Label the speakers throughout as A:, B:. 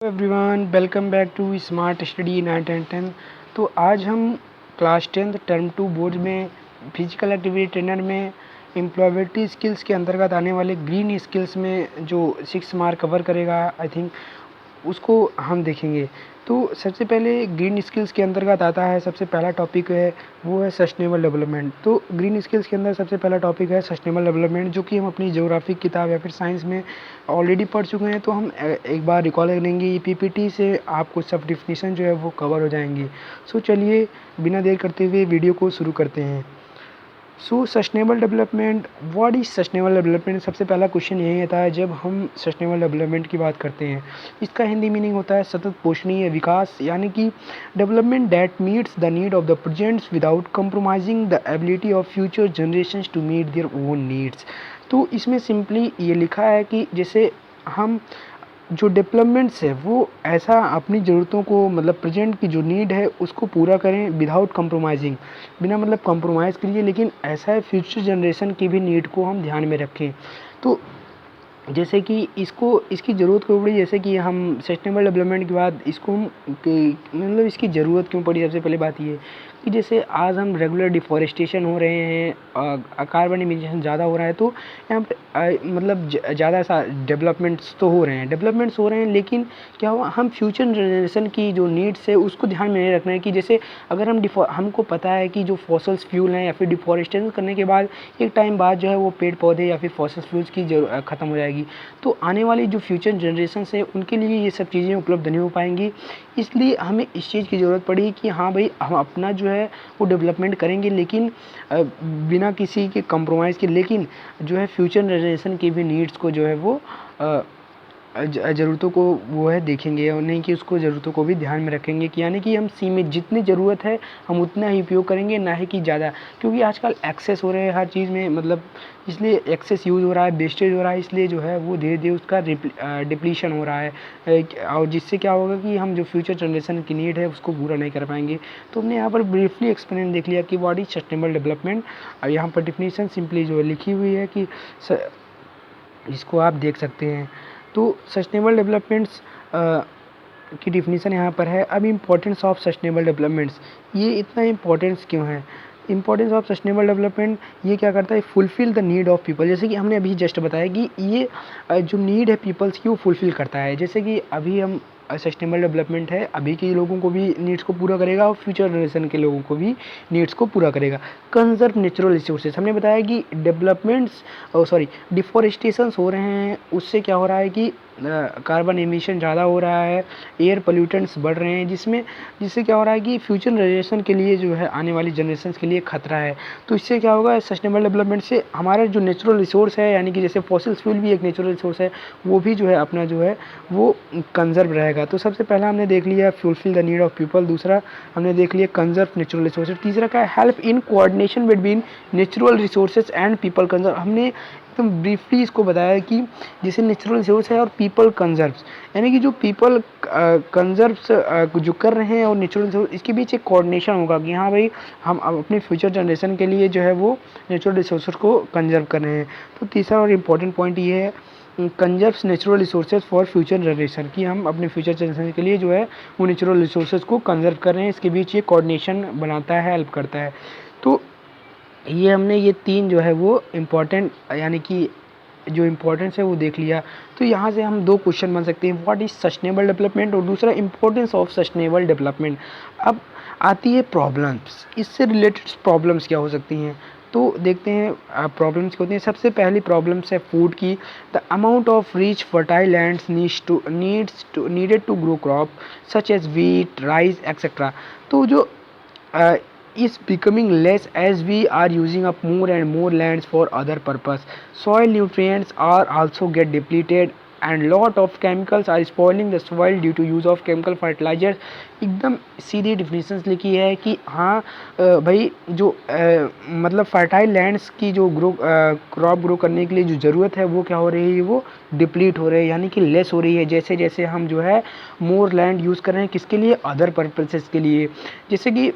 A: Everyone welcome back to smart study 9 10 10। तो आज हम क्लास 10th टर्म 2 बोर्ड में फिजिकल एक्टिविटी ट्रेनर में एम्प्लॉयबिलिटी स्किल्स के अंतर्गत आने वाले ग्रीन स्किल्स में जो 6 मार्क कवर करेगा आई थिंक उसको हम देखेंगे। तो सबसे पहले ग्रीन स्किल्स के अंतर्गत आता है, सबसे पहला टॉपिक है वो है सस्टेनेबल डेवलपमेंट। तो ग्रीन स्किल्स के अंदर सबसे पहला टॉपिक है सस्टेनेबल डेवलपमेंट, जो कि हम अपनी ज्योग्राफिक किताब या फिर साइंस में ऑलरेडी पढ़ चुके हैं। तो हम एक बार रिकॉल करेंगे, पीपीटी से आपको सब डिफिनीशन जो है वो कवर हो जाएंगी। सो चलिए बिना देर करते हुए वीडियो को शुरू करते हैं। सो sustainable development, what is sustainable development? सबसे पहला क्वेश्चन यही आता है जब हम सस्टेनेबल डेवलपमेंट की बात करते हैं। इसका हिंदी मीनिंग होता है सतत पोषणीय विकास, यानी कि development that meets the need of the presents without compromising the ability of future generations to meet their own needs. तो इसमें सिंपली ये लिखा है कि जैसे हम जो डेवलपमेंट्स है वो ऐसा अपनी ज़रूरतों को मतलब प्रेजेंट की जो नीड है उसको पूरा करें विदाउट कंप्रोमाइजिंग, बिना मतलब कंप्रोमाइज़ करिए, लेकिन ऐसा है फ्यूचर जनरेशन की भी नीड को हम ध्यान में रखें। तो जैसे कि इसकी ज़रूरत क्यों पड़ी, जैसे कि हम सस्टेनेबल डेवलपमेंट के बाद इसको हम मतलब इसकी ज़रूरत क्यों पड़ी? सबसे पहले बात ये कि जैसे आज हम रेगुलर डिफॉरेस्टेशन हो रहे हैं, कार्बन इमिशन ज़्यादा हो रहा है, तो यहाँ पे मतलब ज़्यादा सा डेवलपमेंट्स हो रहे हैं, लेकिन क्या हुआ, हम फ्यूचर जनरेशन की जो नीड्स है उसको ध्यान में नहीं रख रहे हैं। कि जैसे अगर हमको पता है कि जो फॉसल्स फ्यूल हैं या फिर डिफॉरेस्टेशन करने के बाद एक टाइम बाद जो है वो पेड़ पौधे या फिर फॉसल्स फ्यूल्स की ख़त्म हो जाएगी, तो आने वाली जो फ्यूचर जनरेशन है उनके लिए ये सब चीज़ें उपलब्ध नहीं हो पाएंगी। इसलिए हमें इस चीज़ की ज़रूरत पड़ी कि हाँ भाई, हम अपना जो है वो डेवलपमेंट करेंगे, लेकिन बिना किसी के कंप्रोमाइज़ के, लेकिन जो है फ्यूचर जनरेशन की भी नीड्स को जो है वो ज़रूरतों को वो है देखेंगे, और नहीं कि उसको ज़रूरतों को भी ध्यान में रखेंगे कि यानी कि हम सीमित जितनी ज़रूरत है हम उतना ही उपयोग करेंगे, ना ही कि ज़्यादा। क्योंकि आजकल एक्सेस हो रहे हैं हर चीज़ में, मतलब इसलिए एक्सेस यूज़ हो रहा है, वेस्टेज हो रहा है, इसलिए जो है वो धीरे धीरे उसका डिप्लीशन हो रहा है, और जिससे क्या होगा कि हम जो फ्यूचर जनरेशन की नीड है उसको पूरा नहीं कर पाएंगे। तो हमने यहाँ पर ब्रीफली एक्सप्लेन देख लिया कि व्हाट इज सस्टेनेबल डेवलपमेंट। और यहाँ पर डिफिनीशन सिंपली जो है लिखी हुई है कि इसको आप देख सकते हैं। तो सस्टेनेबल डेवलपमेंट्स की डिफिनीशन यहाँ पर है। अब इम्पोर्टेंस ऑफ सस्टेनेबल डेवलपमेंट्स, ये इतना इम्पोर्टेंस क्यों है? इंपॉर्टेंस ऑफ सस्टेनेबल डेवलपमेंट ये क्या करता है, fulfil the need of people. जैसे कि हमने अभी जस्ट बताया कि ये जो नीड है पीपल्स की वो फुलफिल करता है। जैसे कि अभी हम सस्टेनेबल डेवलपमेंट है, अभी के लोगों को भी नीड्स को पूरा करेगा और फ्यूचर जनरेशन के लोगों को भी नीड्स को पूरा करेगा। कंजर्व नेचुरल रिसोर्सेज, हमने बताया कि डेवलपमेंट्स डिफॉरेस्टेशंस हो रहे हैं, उससे क्या हो रहा है कि कार्बन एमिशन ज़्यादा हो रहा है, एयर पोल्यूटेंट्स बढ़ रहे हैं, जिससे क्या हो रहा है कि फ्यूचर जनरेशन के लिए जो है आने वाली जनरेशन के लिए खतरा है। तो इससे क्या होगा, सस्टेनेबल डेवलपमेंट से हमारा जो नेचुरल रिसोर्स है, यानी कि जैसे फॉसिल फ्यूल भी एक नेचुरल रिसोर्स है, वो भी जो है अपना जो है वो कंजर्व रहेगा। तो सबसे पहला हमने देख लिया fulfil the need of people, दूसरा हमने देख लिया कंजर्व नेचुरल रिसोर्सेज, तीसरा क्या है, help in coordination between natural resources and people conserve. हमने एकदम ब्रीफली इसको बताया कि जैसे नेचुरल रिसोर्स है और पीपल कंजर्व्स, यानी कि जो पीपल कंजर्व्स जो कर रहे हैं और नेचुरल रिसोर्स, इसके बीच एक कोऑर्डिनेशन होगा कि हाँ भाई, हम अपने फ्यूचर जनरेशन के लिए जो है वो नेचुरल रिसोर्सेज को कंजर्व कर रहे हैं। तो तीसरा और इम्पॉर्टेंट पॉइंट ये है, conserves natural resources for future generation, की हम अपने फ्यूचर जनरेशन के लिए जो है वो नेचुरल रिसोर्सेज को कंजर्व कर रहे हैं। इसके बीच ये कोऑर्डिनेशन बनाता है, हेल्प करता है। तो ये हमने ये तीन जो है वो इम्पॉर्टेंट, यानी कि जो इम्पोर्टेंस है वो देख लिया। तो यहाँ से हम दो क्वेश्चन बन सकते हैं, व्हाट इज सस्टेनेबल डेवलपमेंट और दूसरा इम्पोर्टेंस ऑफ सस्टेनेबल डेवलपमेंट। अब आती है प्रॉब्लम्स, इससे रिलेटेड प्रॉब्लम्स क्या हो सकती हैं, तो देखते हैं प्रॉब्लम्स क्या होती हैं। सबसे पहली प्रॉब्लम्स है फूड की। The amount of rich fertile lands needed to grow crop such as wheat, rice etcetera. तो जो is becoming less as we are using up more and more lands for other purpose. Soil nutrients are also get depleted and lot of chemicals are spoiling the soil due to use of chemical fertilizers। एकदम सीधी definitions लिखी है कि हाँ भाई, जो मतलब fertile lands की जो क्रॉप ग्रो करने के लिए जो ज़रूरत है वो क्या हो रही है, वो डिप्लीट हो रही है, यानी कि लेस हो रही है, जैसे जैसे हम जो है मोर लैंड यूज़ कर रहे हैं, किसके लिए, अदर पर्पसेस के लिए। जैसे कि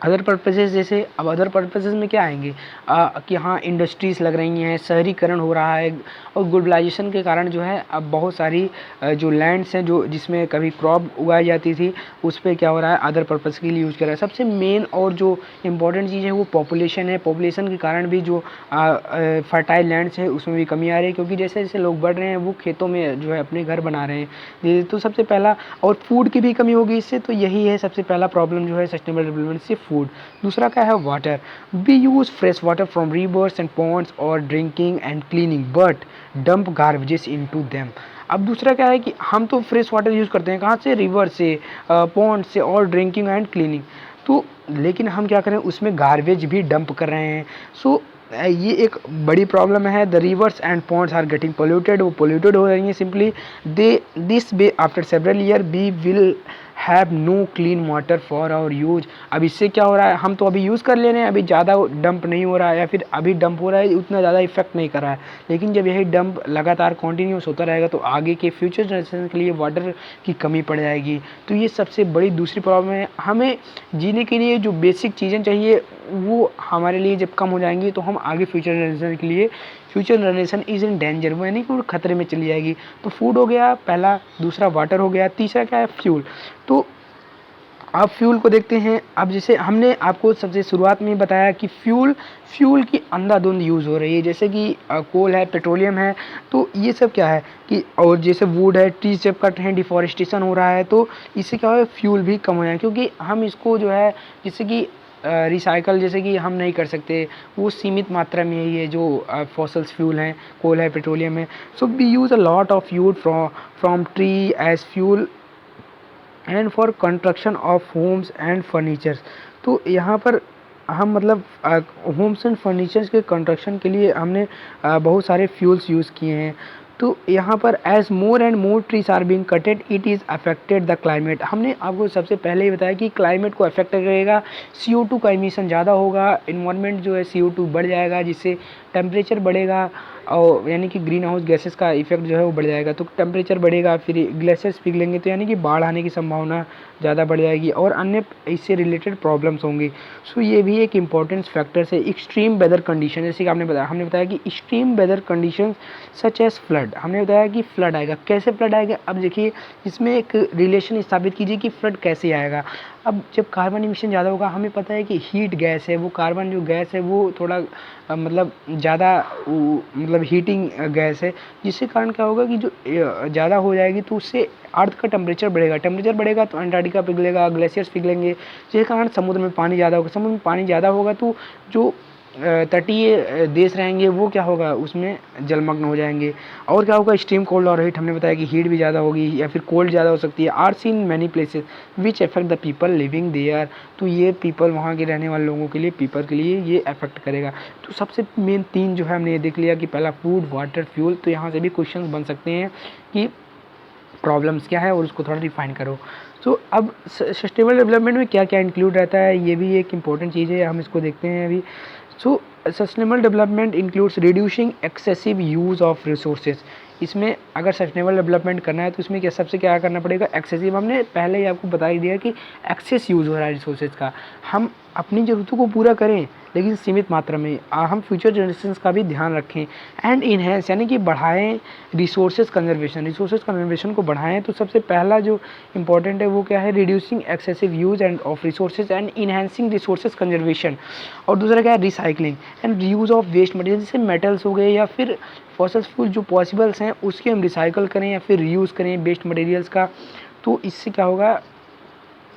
A: अदर पर्पसेस जैसे, अब अदर पर्पसेस में क्या आएंगे कि हाँ इंडस्ट्रीज़ लग रही हैं, शहरीकरण हो रहा है, और ग्लोबलाइजेशन के कारण जो है अब बहुत सारी जो लैंड्स हैं जो जिसमें कभी क्रॉप उगाई जाती थी उस पे क्या हो रहा है, अदर पर्पस के लिए यूज़ कर रहा है। सबसे मेन और जो इम्पोर्टेंट चीज़ है वो पॉपुलेशन है। पॉपुलेशन के कारण भी जो फर्टाइल लैंड्स है उसमें भी कमी आ रही है, क्योंकि जैसे जैसे लोग बढ़ रहे हैं वो खेतों में जो है अपने घर बना रहे हैं। ये तो सबसे पहला, और फूड की भी कमी होगी इससे, तो यही है सबसे पहला प्रॉब्लम जो है सस्टेनेबल डेवलपमेंट से, फूड। दूसरा क्या है, water. We use fresh water from rivers and ponds और drinking and cleaning but dump garbages into them. अब दूसरा क्या है कि हम तो फ्रेश वाटर यूज़ करते हैं, कहाँ से, रिवर से, पॉन्ड से और ड्रिंकिंग एंड क्लीनिंग, तो लेकिन हम क्या करें उसमें गार्बेज भी डंप कर रहे हैं। सो ये एक बड़ी प्रॉब्लम है। The rivers and ponds are getting polluted, वो पोल्यूटेड हो रही हैं simply. They this way after several year we will have no clean water for our use. अब इससे क्या हो रहा है, हम तो अभी यूज़ कर ले रहे हैं, अभी ज़्यादा डंप नहीं हो रहा है, या फिर अभी डंप हो रहा है उतना ज़्यादा इफेक्ट नहीं कर रहा है, लेकिन जब यही डंप लगातार कॉन्टीन्यूस होता रहेगा तो आगे के फ्यूचर जनरेशन के लिए वाटर की कमी पड़ जाएगी। तो ये सबसे बड़ी दूसरी प्रॉब्लम है। हमें जीने के लिए जो बेसिक चीज़ें चाहिए वो हमारे लिए जब कम हो जाएंगी तो हम आगे फ्यूचर जनरेशन के लिए, future generation is in danger, वो यानी कि वो खतरे में चली जाएगी। तो फूड हो गया पहला, दूसरा वाटर हो गया, तीसरा क्या है, फ्यूल। तो अब फ्यूल को देखते हैं। अब जैसे हमने आपको सबसे शुरुआत में बताया कि फ्यूल की अंधाधुंध यूज़ हो रही है, जैसे कि कोल है, पेट्रोलियम है, तो ये सब क्या है कि, और जैसे वुड है, ट्रीज जब कट हैं, डिफॉरेस्टेशन हो रहा है, तो इससे क्या है फ्यूल भी कम हो जाए, क्योंकि हम इसको जो है जैसे कि रिसाइकल जैसे कि हम नहीं कर सकते, वो सीमित मात्रा में ही है जो फॉसल्स फ्यूल हैं, कोल है, पेट्रोलियम है। So we use a lot of fuel from tree as fuel and for construction of homes and furnitures. तो यहाँ पर हम मतलब होम्स एंड फर्नीचर्स के कंस्ट्रक्शन के लिए हमने बहुत सारे फ्यूल्स यूज़ किए हैं। तो यहाँ पर as more and more trees are being cutted it is affected the climate. हमने आपको सबसे पहले ही बताया कि क्लाइमेट को अफेक्ट करेगा, CO2 का इमिशन ज़्यादा होगा, इन्वायरमेंट जो है CO2 बढ़ जाएगा, जिससे टेम्परेचर बढ़ेगा, और यानी कि ग्रीन हाउस गैसेस का इफेक्ट जो है वो बढ़ जाएगा। तो टेम्परेचर बढ़ेगा, फिर ग्लेशियर्स पिघलेंगे, तो यानी कि बाढ़ आने की संभावना ज़्यादा बढ़ जाएगी, और अन्य इससे रिलेटेड प्रॉब्लम्स होंगी। सो ये भी एक इम्पॉर्टेंट फैक्टर है। एक्सट्रीम वेदर कंडीशन, जैसे कि हमने बताया कि extreme weather condition such as flood, हमने बताया कि फ्लड आएगा। कैसे फ्लड आएगा, अब देखिए इसमें एक रिलेशन स्थापित कीजिए कि फ्लड कैसे आएगा। अब जब कार्बन इमिशन ज़्यादा होगा, हमें पता है कि हीट गैस है, वो कार्बन जो गैस है वो थोड़ा मतलब ज़्यादा मतलब हीटिंग गैस है, जिसके कारण क्या होगा कि जो ज़्यादा हो जाएगी तो उससे अर्थ का टेम्परेचर बढ़ेगा तो अंटार्कटिका पिघलेगा, ग्लेशियर्स पिघलेंगे, जिसके कारण समुद्र में पानी ज़्यादा होगा। समुद्र में पानी ज़्यादा होगा तो जो तटीय देश रहेंगे वो क्या होगा, उसमें जलमग्न हो जाएंगे। और क्या होगा, एक्सट्रीम कोल्ड और हीट, हमने बताया कि हीट भी ज़्यादा होगी या फिर कोल्ड ज़्यादा हो सकती है। Are seen many places which affect the people living there, तो ये पीपल, वहाँ के रहने वाले लोगों के लिए, पीपल के लिए ये अफेक्ट करेगा। तो सबसे मेन तीन जो है हमने ये देख लिया कि पहला फूड, वाटर, फ्यूल। तो यहाँ से भी क्वेश्चन बन सकते हैं कि प्रॉब्लम्स क्या है और उसको थोड़ा रिफाइन करो। तो अब सस्टेनेबल डेवलपमेंट में क्या क्या इंक्लूड रहता है, ये भी एक इंपॉर्टेंट चीज़ है, हम इसको देखते हैं अभी। सो sustainable development includes reducing excessive use of resources. इसमें अगर सस्टेनेबल डेवलपमेंट करना है तो इसमें क्या करना पड़ेगा, एक्सेसिव, हमने पहले ही आपको बता ही दिया कि एक्सेस यूज़ हो रहा है रिसोर्सेज का। हम अपनी ज़रूरतों को पूरा करें लेकिन सीमित मात्रा में, हम फ्यूचर जनरेशंस का भी ध्यान रखें। एंड इन्हेंस यानी कि बढ़ाएं रिसोर्सेज कंजर्वेशन को बढ़ाएं। तो सबसे पहला जो इंपॉर्टेंट है वो क्या है, reducing excessive use and of resources and enhancing resources conservation. और दूसरा क्या है, recycling and reuse of waste material, जैसे मेटल्स हो गए या फिर फॉसिल फ्यूल जो पॉसिबल्स हैं उसके हम रिसाइकल करें या फिर रीयूज़ करें वेस्ट मटेरियल्स का। तो इससे क्या होगा,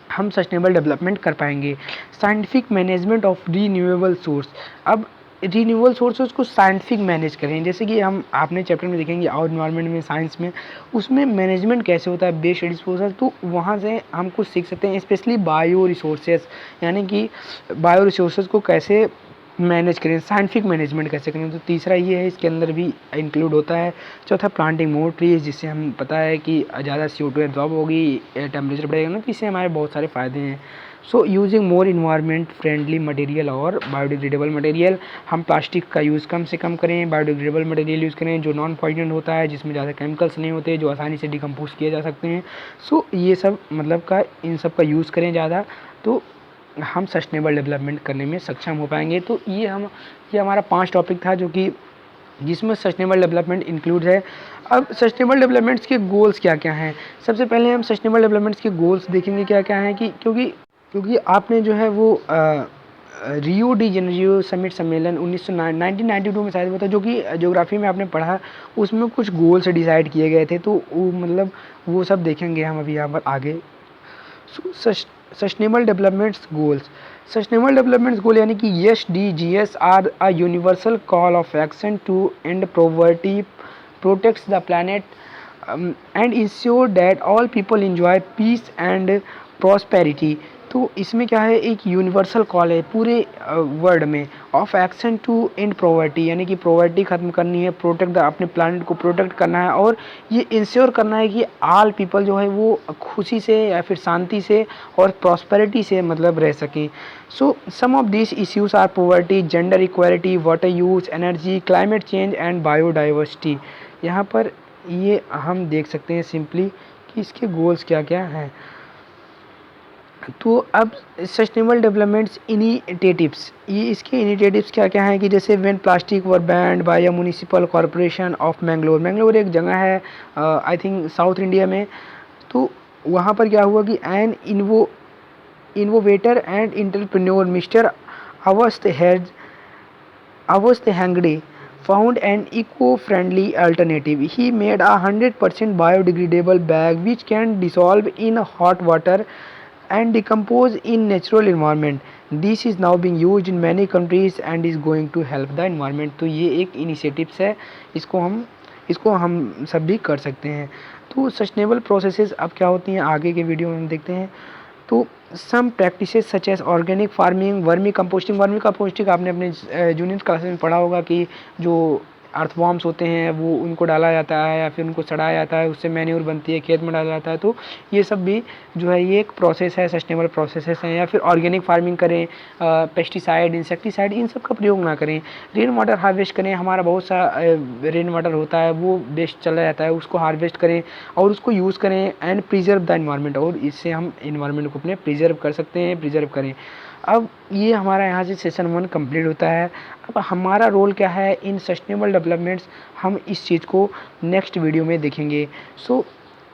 A: हम सस्टेनेबल डेवलपमेंट कर पाएंगे। Scientific management of renewable source, अब रीन्यूएबल सोर्सेज को साइंटिफिक मैनेज करें, जैसे कि हम आपने चैप्टर में देखेंगे और इन्वायरमेंट में, साइंस में, उसमें मैनेजमेंट कैसे होता है वेस्ट डिस्पोजल, तो वहाँ से हम कुछ सीख सकते हैं। स्पेशली बायो रिसोर्सेज, यानी कि बायो रिसोर्सेज को कैसे मैनेज करें, साइंटिफिक मैनेजमेंट कैसे करें। तो तीसरा ये है, इसके अंदर भी इंक्लूड होता है। चौथा, प्लांटिंग मोर ट्रीज, जिससे हम पता है कि ज़्यादा CO2 एब्जॉर्ब होगी, टेम्परेचर बढ़ेगा ना, तो इससे हमारे बहुत सारे फ़ायदे हैं। So using more environment friendly material और बायोडिग्रेडेबल मटेरियल, हम प्लास्टिक का यूज़ कम से कम करें, बायोडिग्रेडेबल मटेरियल यूज़ करें जो नॉन पॉइजन होता है, जिसमें ज़्यादा केमिकल्स नहीं होते, जो आसानी से डिकम्पोज किए जा सकते हैं। सो ये सब मतलब का इन सब का यूज़ करें ज़्यादा। तो हम सस्टेनेबल डेवलपमेंट करने में सक्षम हो पाएंगे। तो ये हमारा 5 टॉपिक था जो कि जिसमें सस्टेनेबल डेवलपमेंट इंक्लूड है। अब सस्टेनेबल डेवलपमेंट्स के गोल्स क्या क्या हैं। सबसे पहले हम सस्टेनेबल डेवलपमेंट्स के गोल्स देखेंगे क्या क्या हैं कि क्योंकि आपने जो है वो रियो डी जेनेरियो समिट सम्मेलन 1992 में शायद हुआ था, जो कि ज्योग्राफी में आपने पढ़ा, उसमें कुछ गोल्स डिसाइड किए गए थे। तो वो मतलब वो सब देखेंगे हम अभी यहाँ पर आगे। Sustainable developments goals, sustainable developments goal यानी कि SDGs are a universal call of action to end poverty, protects the planet and ensure that all people enjoy peace and prosperity. तो इसमें क्या है, एक यूनिवर्सल कॉल है पूरे वर्ल्ड में of action to end poverty, यानी कि पॉवर्टी ख़त्म करनी है, प्रोटेक्ट अपने प्लानट को प्रोटेक्ट करना है, और ये इंश्योर करना है कि ऑल पीपल जो है वो खुशी से या फिर शांति से और प्रॉस्पेरिटी से मतलब रह सकें। So some of this issues are poverty, gender equality, water use, energy, climate change and biodiversity. यहाँ पर ये हम देख सकते हैं सिंपली कि इसके गोल्स क्या क्या हैं। तो अब सस्टेनेबल डेवलपमेंट्स इनिशिएटिव्स, ये इसके इनिशिएटिव्स क्या क्या हैं कि जैसे when plastic were banned by a municipal corporation of Mangalore. Mangalore एक जगह है आई थिंक साउथ इंडिया में। तो वहाँ पर क्या हुआ कि an innovator and entrepreneur mister Avasth Hegde found an eco-friendly alternative. He made a 100% biodegradable bag which can dissolve in hot water and decompose in natural environment. This is now being used in many countries and is going to help the environment. तो ये एक initiatives है, इसको हम सब भी कर सकते हैं। तो सस्टेनेबल प्रोसेसेस अब क्या होती हैं आगे के वीडियो में हम देखते हैं। तो some practices such as organic farming, vermi composting आपने अपने जूनियर क्लासेस में पढ़ा होगा कि जो अर्थवॉर्म्स होते हैं वो उनको डाला जाता है या फिर उनको सड़ाया जाता है, उससे मैन्योर बनती है, खेत में डाला जाता है। तो ये सब भी जो है ये एक प्रोसेस है, सस्टेनेबल प्रोसेसेस हैं। या फिर ऑर्गेनिक फार्मिंग करें, पेस्टिसाइड, इंसेक्टिसाइड इन सब का प्रयोग ना करें। रेन वाटर हार्वेस्ट करें, हमारा बहुत सा रेन वाटर होता है वो वेस्ट चला जाता है, उसको हार्वेस्ट करें और उसको यूज़ करें। एंड प्रिजर्व द इन्वायरमेंट, और इससे हम इन्वायरमेंट को अपने प्रिजर्व कर सकते हैं, प्रिजर्व करें। अब ये हमारा यहाँ से सेशन 1 कंप्लीट होता है। अब हमारा रोल क्या है इन सस्टेनेबल डेवलपमेंट्स, हम इस चीज़ को नेक्स्ट वीडियो में देखेंगे। सो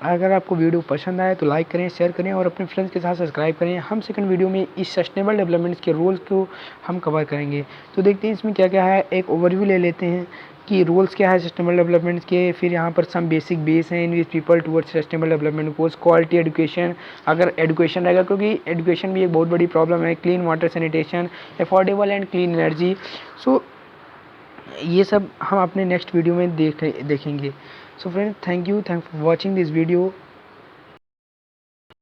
A: अगर आपको वीडियो पसंद आए तो लाइक करें, शेयर करें और अपने फ्रेंड्स के साथ सब्सक्राइब करें। हम सेकंड वीडियो में इस सस्टेनेबल डेवलपमेंट्स के रोल्स को हम कवर करेंगे। तो देखते हैं इसमें क्या क्या है, एक ओवरव्यू ले लेते हैं कि रोल्स क्या है सस्टेनेबल डेवलपमेंट्स के। फिर यहाँ पर सम बेसिक बेस हैं in which people towards sustainable development goals, quality education, अगर एजुकेशन रहेगा क्योंकि एजुकेशन भी एक बहुत बड़ी प्रॉब्लम है, clean water, sanitation, affordable and clean energy. So ये सब हम अपने नेक्स्ट वीडियो में देखेंगे। So friends, thank you for watching this video.